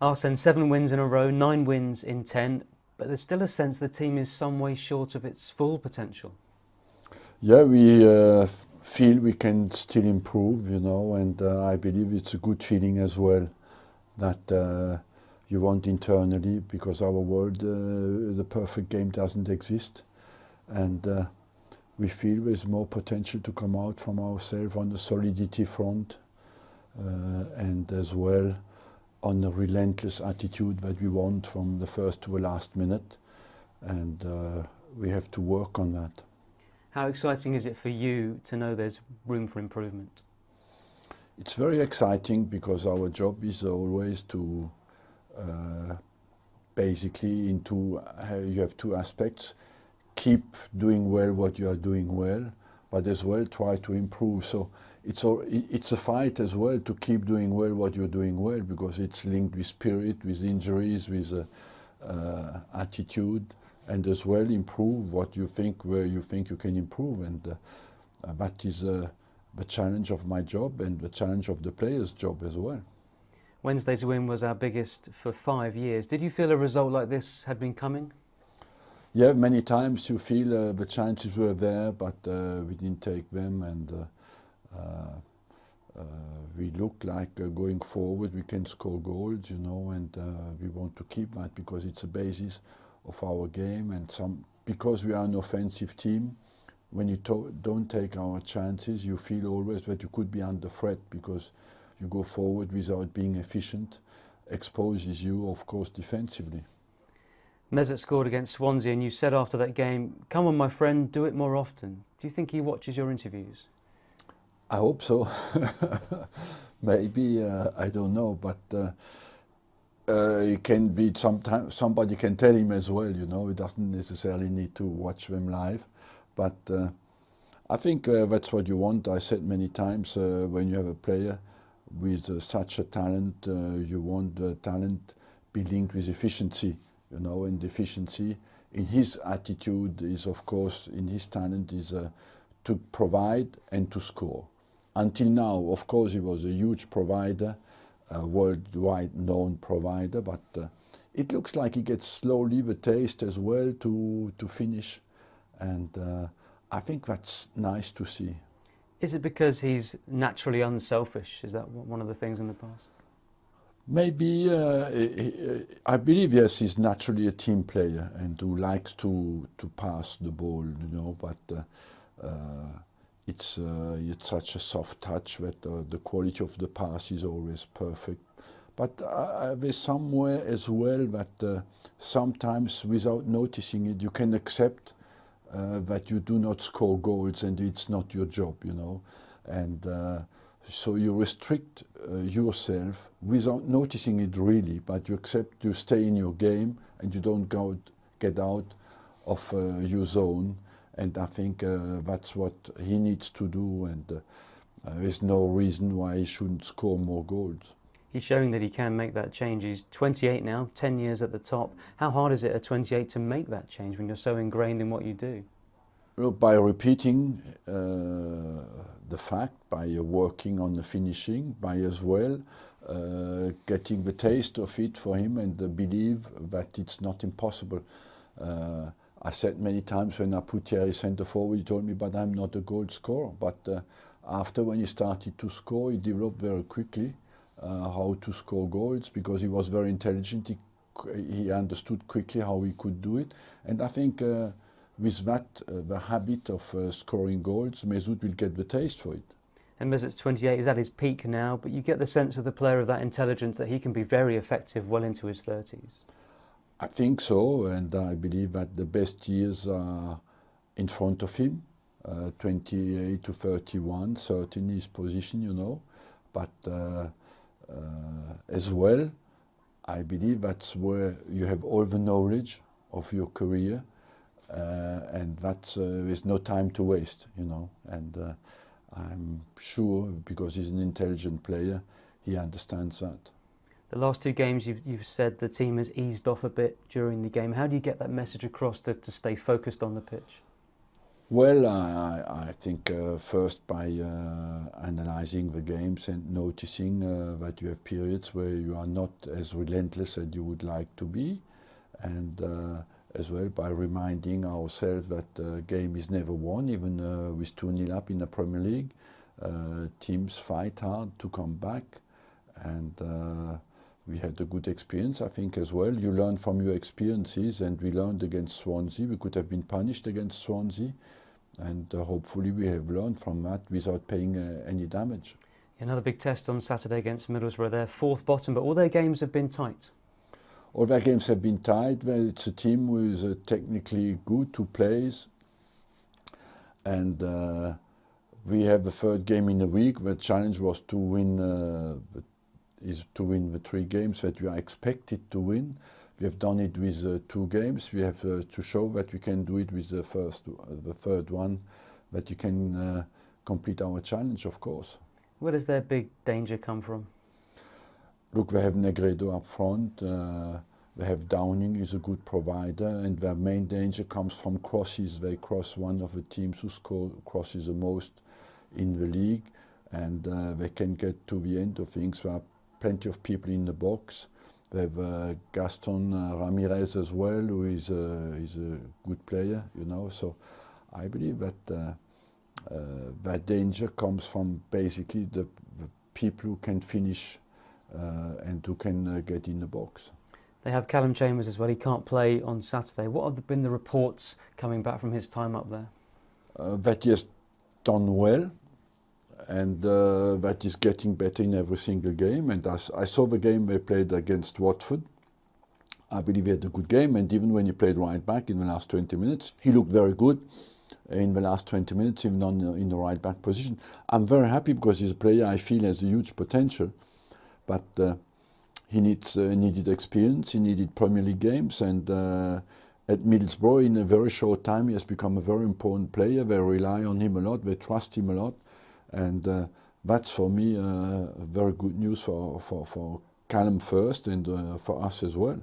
Arsene, 7 wins in a row, 9 wins in 10, but there's still a sense the team is some way short of its full potential. Yeah, we feel we can still improve, and I believe it's a good feeling as well that you want internally, because our world, the perfect game doesn't exist, and we feel there's more potential to come out from ourselves on the solidity front, and as well on the relentless attitude that we want from the first to the last minute, and we have to work on that. How exciting is it for you to know there's room for improvement? It's very exciting, because our job is always to basically you have 2 aspects: keep doing well what you are doing well, but as well try to improve. So it's a fight as well to keep doing well what you're doing well, because it's linked with spirit, with injuries, with attitude, and as well improve what you think, where you think you can improve, and that is the challenge of my job and the challenge of the players' job as well. Wednesday's win was our biggest for 5 years. Did you feel a result like this had been coming? Yeah, many times you feel the chances were there, but we didn't take them, and we look like going forward we can score goals, and we want to keep that, because it's a basis of our game, and because we are an offensive team, when you don't take our chances, you feel always that you could be under threat, because you go forward without being efficient, exposes you, of course, defensively. Mesut scored against Swansea, and you said after that game, "Come on, my friend, do it more often." Do you think he watches your interviews? I hope so. Maybe, I don't know, but it can be sometimes somebody can tell him as well, he doesn't necessarily need to watch them live, but I think that's what you want. I said many times, when you have a player with such a talent, you want the talent be linked with efficiency, and efficiency in his attitude is, of course, in his talent is to provide and to score. Until now, of course, he was a huge provider, a worldwide known provider, but it looks like he gets slowly the taste as well to finish, and I think that's nice to see. Is it because he's naturally unselfish? Is that one of the things in the past? Maybe, I believe, yes, he's naturally a team player and who likes to pass the ball, but it's such a soft touch that the quality of the pass is always perfect. But there's somewhere as well that sometimes, without noticing it, you can accept that you do not score goals and it's not your job, and so you restrict yourself without noticing it really, but you accept, you stay in your game and you don't get out of your zone, and I think that's what he needs to do, and there's no reason why he shouldn't score more goals. He's showing that he can make that change. He's 28 now, 10 years at the top. How hard is it at 28 to make that change when you're so ingrained in what you do? Well, by repeating the fact, by working on the finishing, by as well getting the taste of it for him, and believe that it's not impossible. I said many times when I put Thierry centre forward, he told me, but I'm not a goal scorer. But after, when he started to score, he developed very quickly how to score goals, because he was very intelligent. He understood quickly how he could do it, and I think with that, the habit of scoring goals, Mesut will get the taste for it. And Mesut's 28, he's at his peak now, but you get the sense with a player of that intelligence that he can be very effective well into his 30s. I think so, and I believe that the best years are in front of him, 28 to 31, certainly his position, but as well, I believe that's where you have all the knowledge of your career, and that's there's no time to waste, and I'm sure, because he's an intelligent player, he understands that. The last 2 games, you've said the team has eased off a bit during the game. How do you get that message across to stay focused on the pitch? Well, I think first by analyzing the games and noticing that you have periods where you are not as relentless as you would like to be, and as well by reminding ourselves that the game is never won, even with 2-0 up in the Premier League. Teams fight hard to come back, and we had a good experience, I think, as well. You learn from your experiences, and we learned against Swansea. We could have been punished against Swansea, and hopefully we have learned from that without paying any damage. Another big test on Saturday against Middlesbrough. They're fourth bottom, but all their games have been tight. All their games have been tight. Well, it's a team who is technically good, who plays, and we have the third game in the week. The challenge was to win the 3 games that we are expected to win. We have done it with 2 games. We have to show that we can do it with the third one, that you can complete our challenge, of course. Where does their big danger come from? Look, they have Negredo up front. They have Downing, is a good provider, and their main danger comes from crosses. They cross, one of the teams who crosses the most in the league, and they can get to the end of things. There are plenty of people in the box. They have Gaston Ramirez as well, who is a good player, you know. So I believe that that danger comes from basically the people who can finish and who can get in the box. They have Callum Chambers as well. He can't play on Saturday. What have been the reports coming back from his time up there? That he has done well, and that is getting better in every single game. And as I saw the game they played against Watford, I believe he had a good game, and even when he played right back in the last 20 minutes, he looked very good in the last 20 minutes, even in the right back position. I'm very happy because he's a player I feel has a huge potential, but he needed experience, he needed Premier League games, and at Middlesbrough in a very short time he has become a very important player. They rely on him a lot, they trust him a lot, and that's for me very good news for Callum first, and for us as well.